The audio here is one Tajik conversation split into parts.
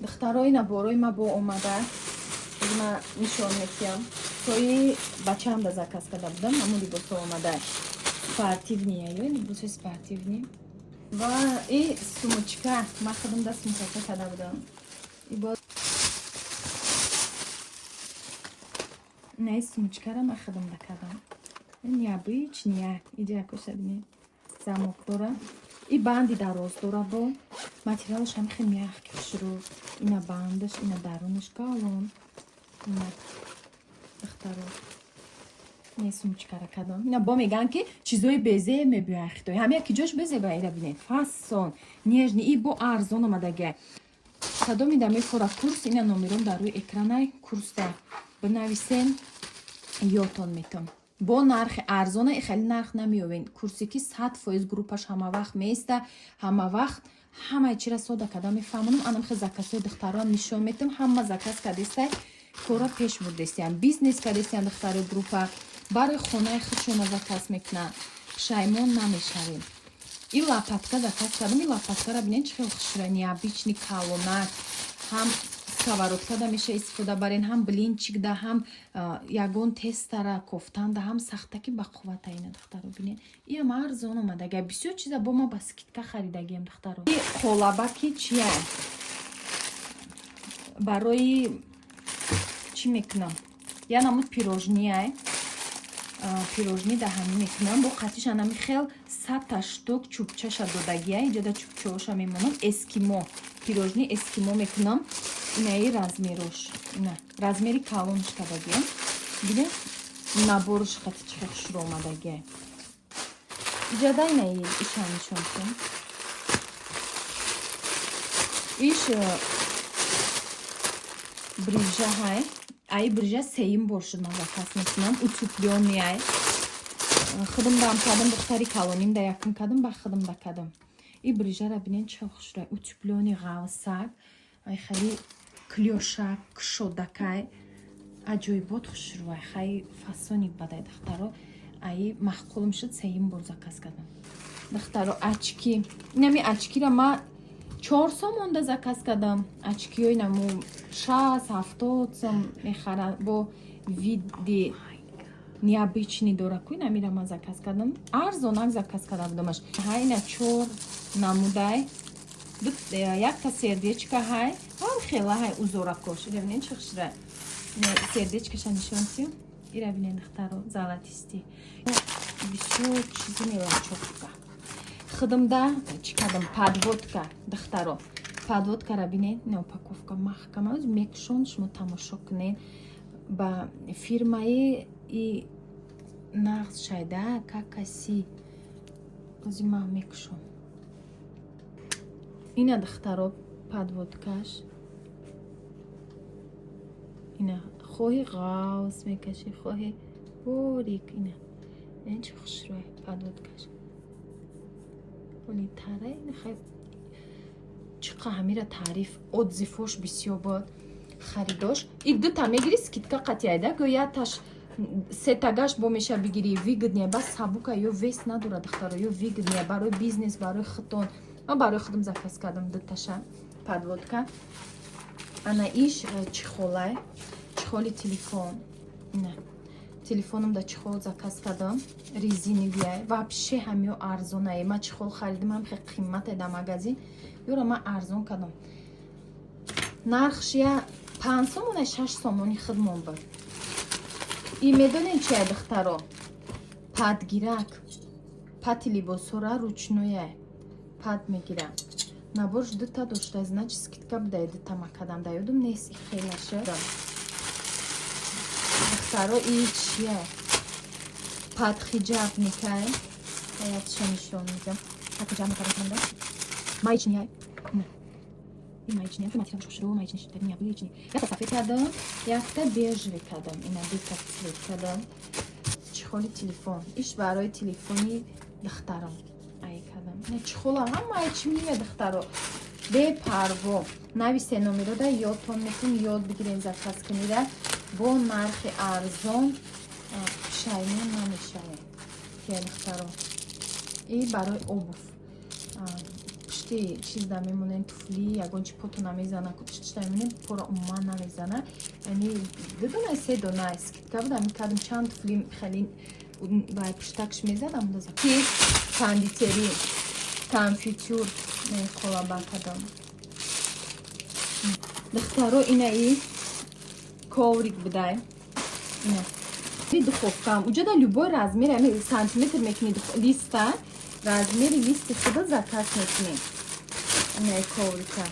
духтаро ина борои ма бо омада ма нишон метиям тои бачаам да заказ када будам ҳамун либосо омада спортивния ё либоси спортивни ва и сумочка ма худам да сумочка када будам не сумочкара ма худам да кадам необычная идея кушадни замок дора и банди дароз дора бо материалш ҳам хеле мягкий хушрӯ ина бандаш ина дарунаш калон ина духтаро не сумочкара кадам ина бо меган ки чизои безе мебиёян хитои ҳамия ки ҷош безеба ира бинед фасон нежни и бо арзон омадаге кадом ида мекора курс ина номерон дар рӯи экранай курсда бинависен ётон метон бо нархи арзона и хеле нарх намеёвен курсе ки 100% группаш ҳама вақт меиста ҳама вақт ҳамаи чира сода када мефаҳмонам анам хе заказҳои духтарон нишон метам ҳама заказ кадестай кора пеш бурдестиям бизнес кадестиям духтарои группа барои хонаи худшона заказ мекунам пушаймон намешавем и лопатка заказ кардам и лопаткара бинед чӣ хел хушрӯ необычный калонак ҳам сковородкада меша истифода барен ҳам блинчикда ҳам ягон тестара кофтанда ҳам сахтаки бақуввата ина духтаро бинед иам арзон омадага бисёр чиза бо ма ба скидка харидагиам духтаро и қолабаки чия барои чӣ мекунам я намуд пирожния пирожни даҳанӣ мекунам бо қатиш анами хел 100 штук чӯбчаша додагия иҷода чӯбчаоша мемонам эскимо пирожни эскимо мекунам инаи размерош ина размери калонш кадагиам бинед наборш хати чихе хушрӯ омадагия иҷода инаи иша нишон кун иш брижа ҳай ай брижа сеюм бор шуд ман заказ мекунам утуплённый худам дам кадам духтари калоним да якум кадам ба худам да кадам и брижара бинед чихел хушрӯ утуплённый ғавсак ай хеле клёшак кушодакай аҷоибот хушрӯ ай хай фасони бадай духтаро ай маҳқулам шуд сеюм бор заказ кадам духтаро очки инами очкира ма 4 сом монда заказ кадам очкиёи намо 60-70 сом мехарам бо види необычный дора ку намира ма заказ кадам арзонак заказ када будамаш ҳай на 4 намудай якта сердечка ҳай ҳам хела ҳай узоракош ира бинед чӣ хушра сердечкаша нишонсиё ира бинед духтаро золотистӣ бисёр чизи мелачовка худамда чӣ кадам подводка духтаро подводкара бинед ина упаковка маҳкама мекушон шумо тамошо кунед ба фирмаи и нағз шайда какаси ози ма мекушон ина духтаро подводкаш ина хоҳи ғавз мекаши хоҳи борик ина ин чӣ хушрӯй подводкаш олитара ина хай чиқа ҳамира таъриф отзифош бисёр бод харидош и дута мегири скидка қатиайда гӯяташ сетагаш бо меша бигири выгоднее ба сабука ё вес надора духтаро ё выгоднее барои бизнес барои худтон ма барои худам заказ кардам дуташа подводка ана иш чихолай чихоли телефон ина телефоном да чихол заказ кардам резиновияй вообще ҳамё арзонае ма чихол харидам ҳам хеле қиммате да магазин ёра ма арзон кардам нархш я 5 сомоне 6 сомони худмон буд и медонед чия духтаро падгирак пати либосора ручное пад мегирам наборш дута дошта значит скидка буда дута ма кадам да ёдум нест и хелаша духтаро и чия падхиҷаб мекай ҳаятша нишон медам падхиҷаб мекадам да маичния и маичния материал хушрӯ маични шуд необычный якта сафед кардам якта бежевый кардам ина дута цвет кардам чихоли телефон иш барои телефони духтарам ай кардам ина чихола ҳамаи чӣ мия духтаро бепарво нависе номерода ёдтон метун ёд бигирен заказ кунида бо нархи арзон пушаймон намешавем ки духтаро и барои обув пушти чизда мемонен туфли ягон чи поту намезана кучичта мемонен пора умуман намезана яъни дудона се дона скидка будам мекардам чанд туфли хеле вай пуштакш мезадам доза ки кондитери конфитюр меколаба кардам духтаро инаи коврик будай ина духовкам уҷада любой размер яъни сантиметр мекунӣ листа размери листи худа заказ мекунӣ инаи коврика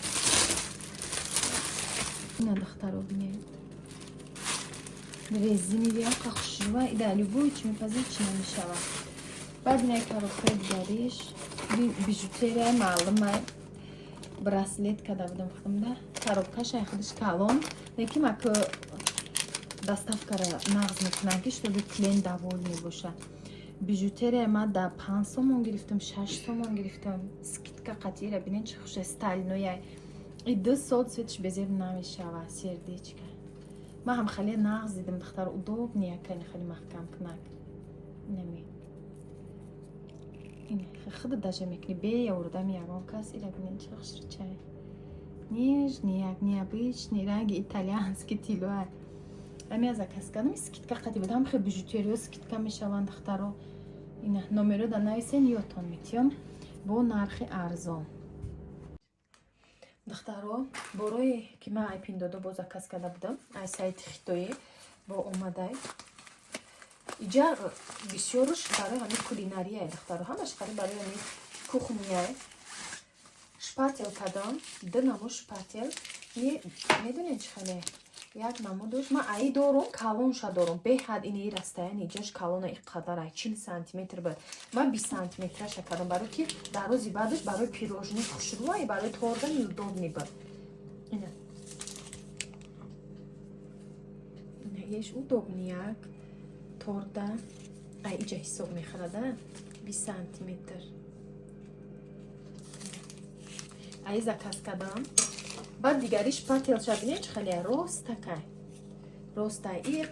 ина духтаро бинед резинери яка хушрува ида любой чи мепазир чи намешавад баъд инаи коробкаи дигариш бижутерия маълума браслет када будам худамда коробкаша худаш калон лекин маку доставкара нағз мекунам ки чтобы клиент доволен мебошад бижутерия ма да 5 сомон гирифтам 6 сомон гирифтам скидка қатира бинед чи хуша сталиноя и 2 сол цветиш безеб намешава сердечка ма ҳам хеле нағз дидам духтар удобния кани хеле маҳкам кунак нами ин худа даже мекуни бе ордам ягон кас ира бинед чи хушрчай нежный як необычный ранги итальянский тилуа ами аз заказ кардам скидка қати будам хе бижутериё скидка мешаванд духтаро ина номеро да нависен ётон метиём бо нархи арзон духтаро борои ки ман ай пиндодо бо заказ карда будам ай сайти хитоӣ бо омадай иҷа бисёруш барои ҳамин кулинарияе духтаро ҳамаш қариб барои ҳамин кухняе шпател кардам ду намо шпател медонед чӣ хеле як намо дошт ман аи дорум калонша дорум беҳад ини растаяни иҷаш калона иқадар ай 40 сантиметр буд ман 20 сантиметраша кардам барои ки дарози баъдаш барои пирожни хушрува и барои тордани удобни буд ина еш удобни як торда ай иҷа ҳисоб мехӯрада 20 сантиметр ай заказ кардам баъд дигари шпателша бинед чӣ хеле ростакай ростай ин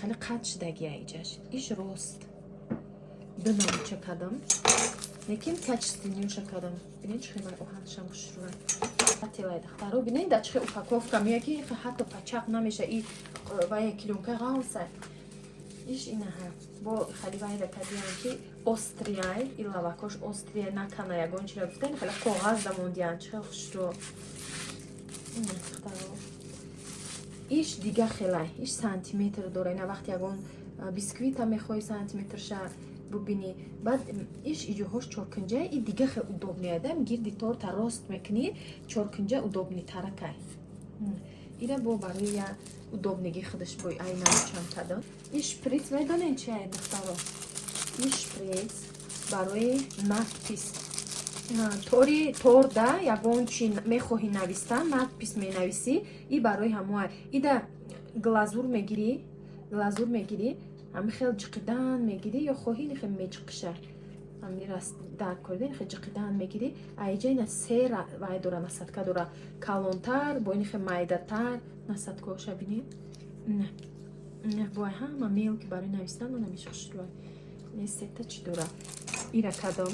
хеле қат шудагия иҷаш иш рост ду намуча кардам лекин качественнюша кардам бинед чӣ хеле оҳаншам хушрува шпателай духтаро бинед да чӣ хеле упаковка мея ки ҳатто пачақ намеша и вая килёнка ғавсай иш инаҳа бо хеле вайда кардиям ки острияй и лавакош острия накана ягон чира гуфтан хеле коғаз дамондиям чӣ хеле хушрӯ иш дига хелай иш сантиметр дора ина вақти ягон бисквита мехоҳи сантиметрша бубини баъд иш иҷоҳош чоркунҷа и дига хеле удобниядам гирди торта рост мекунӣ чоркунҷа удобнитаракай ира бо барои я удобниги худаш бо ай намучам кардам иш шприц медонед чи ай духтаро иш шприц барои надпис тори торда ягон чи мехоҳӣ нависта надпис менависӣ и барои ҳамоа ида глазур мегирӣ ҳами хел ҷиқидан мегирӣ ё хоҳӣ нихел меҷиқиша ҳами раст дарк кардин хел ҷиқидан мегирӣ аиҷа ина се вай дора насадка дора калонтар бо ини хел майдатар насадкоша бинӣ бо ҳама мел ки барои навистан намешхушрӯа несета чӣ дора ира кардам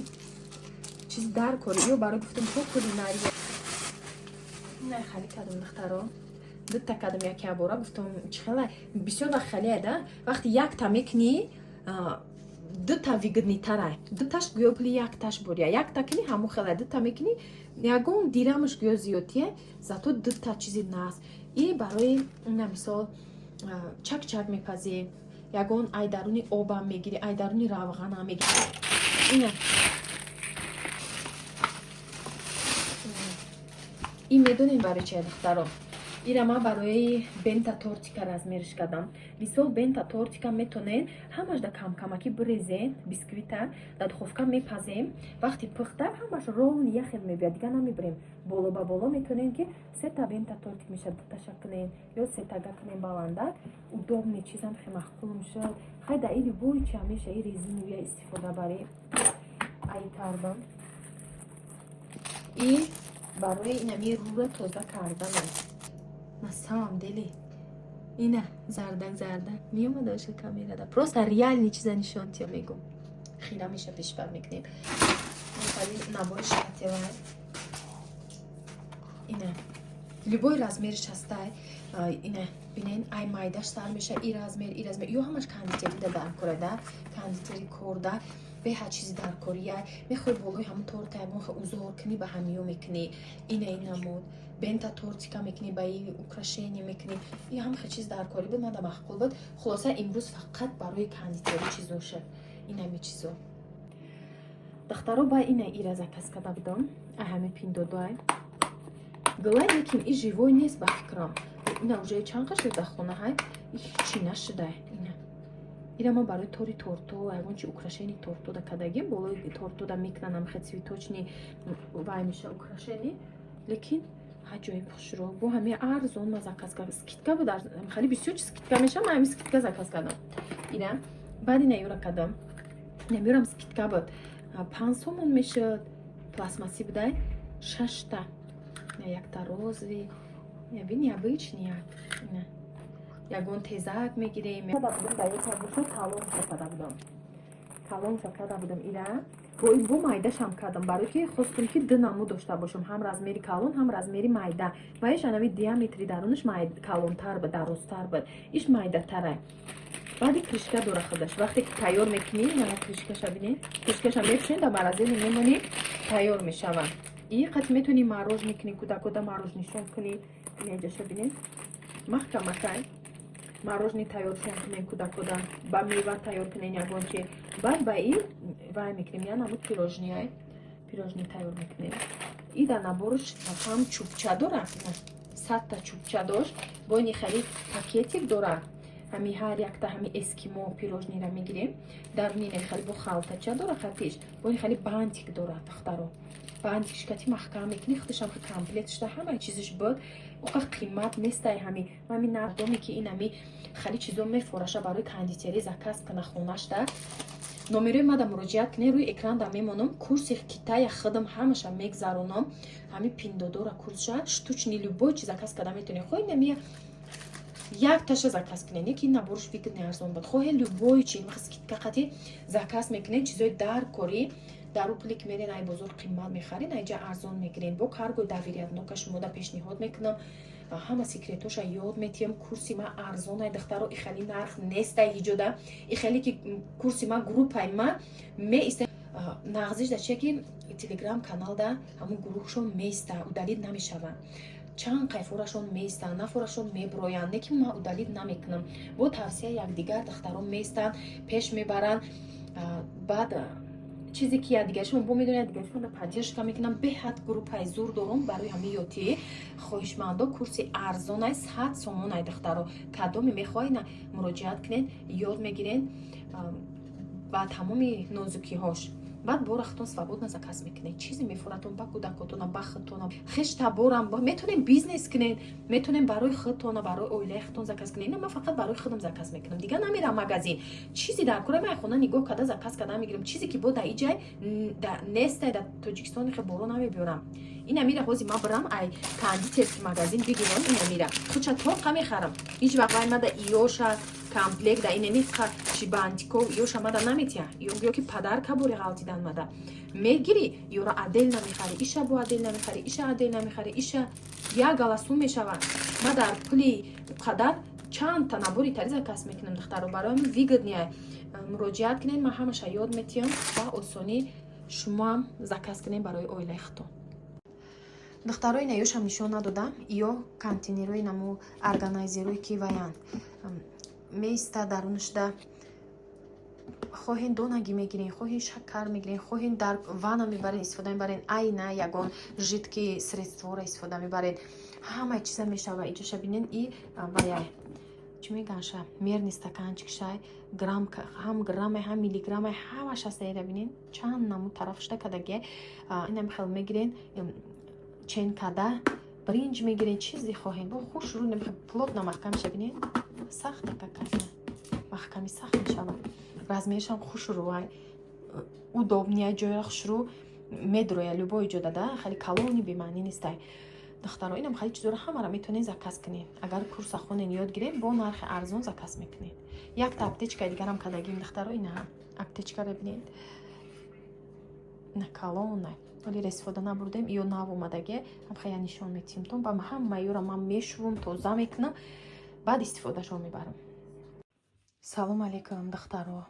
чиз дар кори ё барои гуфтам то кулинария ина хали кардам духтаро дута кардам яке бора гуфтам чӣ хела бисёр вақт халиада вақти якта мекунӣ дута вигиднитарай дуташ гӯё пули якташ буря якта кунӣ ҳамо хела дута мекунӣ ягон дирамаш гӯё зиёдтие зато дута чизи нас и барои ина мисол чак мепазӣ ягон айдаруни обам мегирӣ айдаруни равғанам мегирӣ ина ин медонем барои чия духтаро ира ман барои бента тортика размериш кардам мисол бента тортика метонен ҳамаш да камкамакӣ бирезен бисквита да духовка мепазем вақти пухта ҳамаш ровни яхел мебиёд дига намебирем боло ба боло метонем ки сета бента тортик мешад дуташа кунем ё сетага кунем баландак удобни чизам хе маҳкул мешад хай да или бойчи ҳамеша и резиновия истифода барӣ ай кардам и барои инами рӯра тоза карданам на самом деле ина зардак меомад оша камерада просто реальни чиза нишонтия мегум хира меша пешбар мекунем набори шпателай ина любой размериш ҳастай ина бинен ай майдаш сар меша и размер ё ҳамаш кондитери дар кора кондитери корда беҳа чизи дар кория мехоҳи болои ҳамун торта ягон узор кунӣ ба ҳамиё мекунӣ ина намуд бента тортика мекунӣ ба и украшение мекунӣ и ҳама чиз дар кори буд мада махқул буд хулоса имрӯз фақат барои кондитери чизоша инами чизо дахтаро ба ина ира заказ карда будам ҳами пиндодуай гулай лекин и живой нест ба фикрам ина уже чанд қа шуда хона ҳай чӣ нашуда ира ма барои тори торто ягон чи украшени торто да кадагим болои торто да мекунанам хе цветочни вай меша украшени лекин ҳаҷоиб хушро бо ҳами арзон ма заказ кардам скидка буд хали бисёр чи скидка меша ма ҳами скидка заказ кардам ира баъд ина ёра кардам намёрам скидка буд 5 сомон мешуд пластмасси будай 6та якта розови бини обычни ягон тезак мегирем калон закарда будам ира бо майдашам кардам барои ки хостум ки ду намуд дошта бошам ҳам размери калон ҳам размери майда баиш анави диаметри дарунаш калонтар буд дарозтар буд иш майдатара баъди кришка дора худаш вақте ки тайёр мекунӣ мана кришкаша бинед кришкаша мепӯшед дар морозиле мемонӣ тайёр мешавад и қати метавонӣ мороженое кунӣ кӯдакода мороженишон кунӣ неҷаша бинед маҳкамакай мороженое тайёр кунем кӯдакода ба мева тайёр кунем ягон чи баъд ба и вай мекунем я намуд пирожные тайёр мекунем и дар набораш ҳам чӯбча дора 100та чӯбча дошт бо ини халид пакетик дора ҳами ҳар якта ҳами эскимо пирожниро мегирем даруни ин хали бо халтача дора хатиш бо ин хали бантик дора дахтаро бантик шкати маҳкам мекунӣ худашам комплект шуда ҳама чизиш буд оқа қимат нестай ҳами мами нардоме ки инами хали чизо мефораша барои кондитери заказ кана хонашда номерои мада муроҷиат кунед рӯи экран да мемонам курси китая хидм ҳамаша мегзаронам ҳами пиндодора курсша штучни любой чи заказ када метавонед хоҳи намия якташа заказ кунед яки наборш выгодный арзон буд хоҳе любой чи скидка қати заказ мекунед чизои дар кори дар уплик мерен ай бозор қимат мехарин айҷа арзон мегирен бо каргои довериятнока шумода пешниҳод мекунам ҳама секретоша ёд метиҳам курси ма арзон ай дахтаро и хали нарх нестай ҳиҷода и хали ки курси ма группаи ма меиста нағзиш да чия ки телеграм канал да ҳамун гурӯҳшон меиста удалид намешаванд чанд қайфорашон меистанд нафорашон меброянд лекин ма удалид намекунам бо тавсияи якдигар дахтарон меистанд пеш мебаранд баъд чизе ки ядигаршон бо медонед ядигаршон поддержка мекунам беҳад группаи зур дорум барои ҳамаёти хоҳишмандо курси арзонай 100 сомонай дахтаро кадоме мехоҳед муроҷиат кунед ёд мегиред ба тамоми нозукиҳош баъд борахтон свободно заказ мекунед чизе мефоратон ба кӯдакотона ба худтона хештаборам метонем бизнес кунед метонем барои худтона барои оилаи худтон заказ кунед ина ман фақат барои худам заказ мекунам дига намерам магазин чизи дар кора ман хона нигоҳ карда заказ карда мегирам чизе ки бо да иҷай нестай да тоҷикистони хе боро намебиёрам ина мира ҳози ма бирам ай кондитерский магазин бигирам ина мира хуча тоқа мехарам ҳеҷ вақт вай мада иёша комплект да инени чи бантиков ёша мада наметия ё ки падарка бори ғалтидан мада мегири ёра отдельно мехари иша бо отдельно мехари иша отдельно мехари иша як галасу мешавад ма дар пули қадар чанд та набори тари заказ мекунам дахтаро барои ми выгоднее муроҷиат кунед ма ҳамаша ёд метиҳам ба осонӣ шумоам заказ кунед барои оилаи худтон дахтаро ина ёшам нишон надодам ё контейнерои намо органайзерои ки ваянд меиста дарунашда хоҳен донагӣ мегирен хоҳен шакар мегирен хоҳен дар ванна мебарен истифода мебарен айна ягон жидки средствора истифода мебарен ҳама чиза мешава иҷоша бинен и ваяй чӣ меганша мерни стаканчикшай грамм ҳам граммай ҳам миллиграммай ҳамаш ҳастаеда бинен чанд намо тарафшда кадаге инам хел мегирен чен када бринҷ мегирен чизе хоҳен бо хушрӯ плотно маҳкам шавинен сахт маҳками сахт мешавад размершам хушрӯай удобния ҷоя хушрӯ медроя любой ҷо дада хали калони бемаънӣ нестай дахтаро инам хали чизоро ҳамаро метавонед заказ кунед агар курса хонен ёд гиред бо нархи арзон заказ мекунед якта аптечка дигарам кадагим дахтаро ина аптечкаро бинед на калонай ولی استفاده نبردیم یا نو اومدگه هم خیلی نشون میتیم تون با هم مایورا من میشوم توزا میکنم بعد استفاده شو میبرم. سلام علیکم دخترو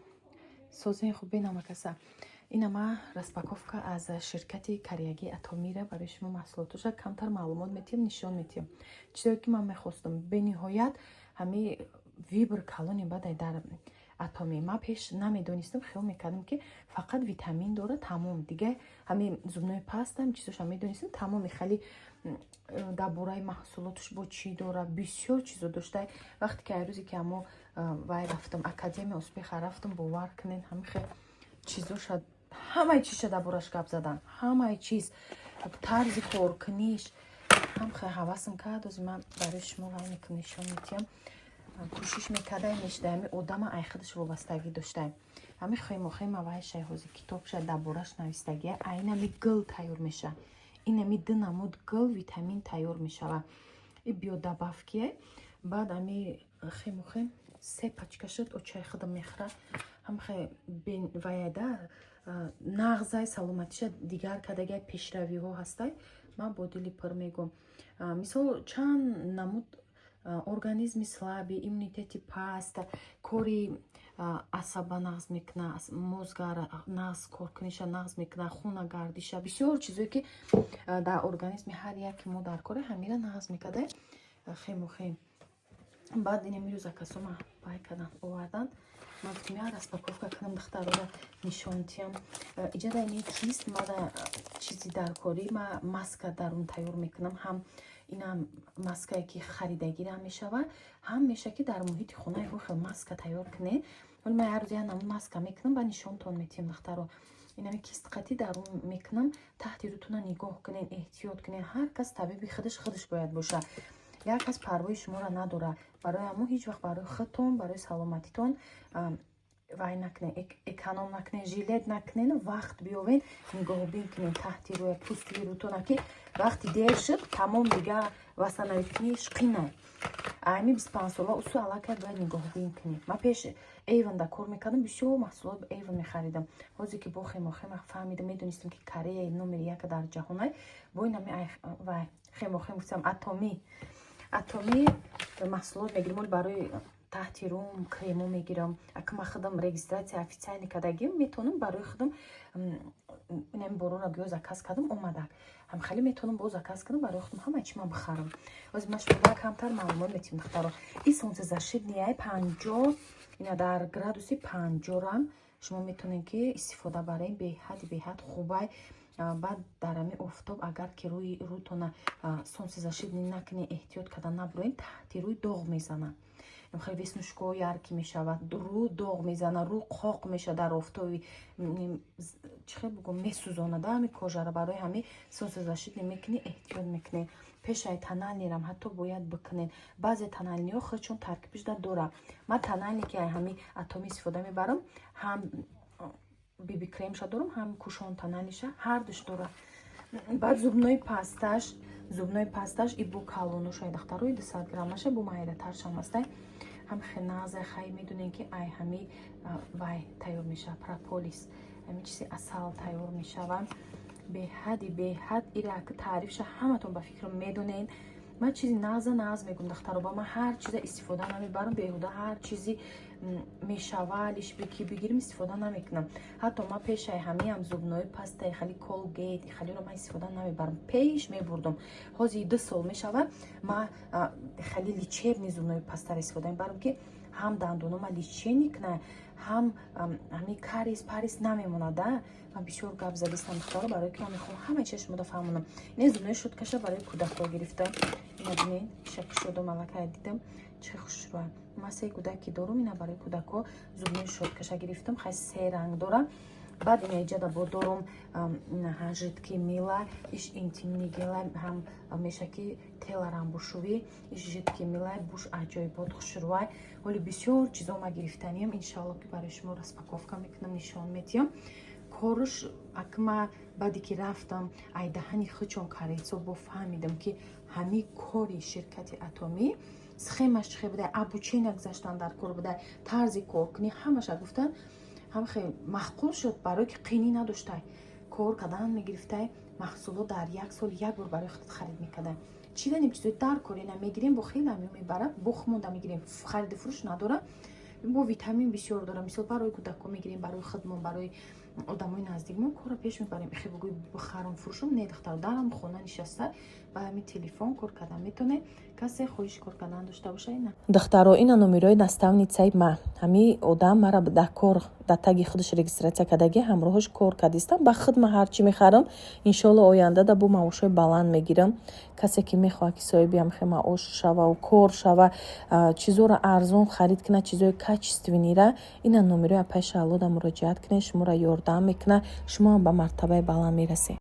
سوزین خوب بینم کسا این ما راسپاکوفکا از شرکت کاریاگی اتمیره برای شما محصولاتش کمتر معلومات میتیم نشون میتیم چیزی که من میخواستم به نهایت همین ویبر کالونی بعد در اتمی ما پیش نمیدونستم خیال میکردم که فقط ویتامین داره تمام دیگه همین زبنای پاست هم چیزش هم میدونستم تمام خیلی دبورای محصولاتش با چی داره بسیار چیزو داشته وقتی که روزی که ما وای رفتم اکادمی اسپیخ رفتم باور کنین همین خیلی چیزوش همه چیز دبورش گپ زدن همه چیز طرز کار کنیش هم خیلی حواسم کرد از من برای شما وای میکنیشون میتیم کوشش میکرده نشده همین آدم ای خودش وابستگی داشته همین خیلی وای شایحوزی کتاب شد دبورش نویستگی این می گل تیار میشه این می دو نمود گل ویتامین تیار میشه و این بیودبافکیه بعد همین خیلی سه پچکه شد و چای خودم میخوره هم خیلی وایده نغزای سلامتیش دیگر کدگه پیشروی ها هسته من با دلی پر میگم مثال چند نمود организми слабый, иммунитети паст, кори асаба нағз мекна, мозга нағз коркуниша нағз мекна, хуна гардиша, бисёр чизое ки дар организми ҳар яки мо дар кори ҳамира нағз мекарда хемо хем баъд ин мирӯза касома бай кардан овардан ман гуфтам я распаковка кунам духтарора нишонтиям иҷада ини кист мада чизи дар кори ма маска дарун тайёр мекунам ҳам اینم ماسکایی که خریدگی را میشود هم میشه که در محیط خونه رو خیلی ماسک تیار کنه ولی من هر روز یه نمون ماسک میکنم و نشون تون میتیم دخترو اینم کیست قطعی در اون میکنم تحت روتون نگاه کنین احتیاط کنین هر کس طبیبی خودش باید باشه یک کس پروای شما را نداره برای امو هیچ وقت برای خودتون برای سلامتیتون وای نکنین اکانوم نکنین ژیلت نکنین وقت بیاوین نگاه بین کنین تحت روی پوستی روتون که وقتی دیر شد تمام دیگه восстановить قینه امی 25 ساله اصول علاقه باید نگاه بین کنین من پیش ایوان دا کار میکردم بسیار محصولات ایوان میخریدم حاضر که با خیمه فهمیدم میدونستم که کره نمره یک در جهانه با این همی وای خیمه گفتم اتمی محصولات میگیرم برای تحت روم کریمو میگیرم اگه من خودم رجیستراسی افیسیالی کردگیم میتونم برای خودم اینم برو را گیو زکاس کردم اومده هم خیلی میتونم با زکاس کنم برای خودم همه چی من بخرم از من شما کمتر معلومات میتیم دخترو این سونس زشید نیای 50 اینا در گرادوسی 50 رم شما میتونین که استفاده برای به حد خوبه بعد در همین افتاب اگر که روتون سونس زشید نکنی احتیاط کردن نبروین تحت روی داغ میزنه خیلی ویسنوشکو یارکی میشود رو داغ میزنه رو قاق میشه در افتابی چه بگم میسوزانه در همین کجا را برای همین سونس زشید نمیکنی احتیاط میکنی پیشای تنالی رم حتی باید بکنین بعضی تنالی ها خودشون ترکیبش داره من تنالی که همین اتمی استفاده میبرم هم بیبی کریم شد دارم هم کوشان تنالیشه هر دوش داره بعد زبنای پاستاش ای بو کالونو شاید دختروی 200 گرمشه بو مایده ترشم هسته هم خنازه خیلی میدونین که ای همی وای تیار میشه پراپولیس همی چیزی اصل تیار میشه و به حد ایره که تعریفش همتون با فکر میدونین من چیزی ناز میگم دخترو با من هر چیز استفاده نمیبرم بیهوده هر چیزی میشوالیش بکی بگیرم استفاده نمیکنم حتی ما پیش همه هم زبنای پاستا خیلی کولگیت خیلی رو من استفاده نمیبرم پیش میبردم حاضی 2 سال میشود ما خیلی لیچر زبنای پاستا استفاده میبرم که هم دندونو ما لیچر نکنه هم همین کاریس پاریس نمیمونه ده من بسیار گپ زدیستم دخترو برای که من میخوام همه چیش مدا فهمونم این زبنای شدکشه برای کودک‌ها گرفتم این شک شدم الان دیدم چه خوش رو من 3 کودکی دارم اینا برای کودک‌ها زبنای شدکشه گرفتم خیلی 3 رنگ داره بعد این ایجادا با دارم жидкий мила иш интимный гел هم میشه که تلارم بشوی иш жидкий мила буш аҷоибот хушрувай ولی بسیار چیزا ما گرفتنیم ان شاء الله که برای شما распаковка میکنم نشون میدم کارش اکما بعدی که رفتم ای دهنی خودم کاریتو با فهمیدم که همین کاری شرکت اتمی схемаш چه بوده ابوچین گذاشتن در کار بوده طرز کار کنی همش گفتن هم خیلی مخکول شد برای که قینی نداشته کار کردن میگرفته маҳсулот дар як сол як бор барои худ харид мекардем. чиданем чизои дар корена мегирем бо хеле ами мебара бухмонда мегирем хариди фурӯш надора бо витамин бисёр дора мисол барои кӯдако мегирем барои худмон барои одамои наздикмон корро пеш мебарем ихебугӯи харом фурӯшам не духтар дарам хона нишаста ба ҳамин телефон кор кардан метавоне касе хоҳиш кор кардан дошта боша ина духтаро ина номерои наставницаи ма ҳами одам мара да кор да таги худаш регистратсия кардаги ҳамроҳаш кор кардистам ба хидма ҳарчи мехарам иншоалло оянда да бу маошҳои баланд мегирам касе ки мехоҳад ки соҳиби ҳамхе маош шава ва кор шава чизоро арзон харид кина чизои качественнира ина номерои апай шаҳлода муроҷиат кинед шуморо ёрдам мекунад шумо ба мартабаи баланд мерасед.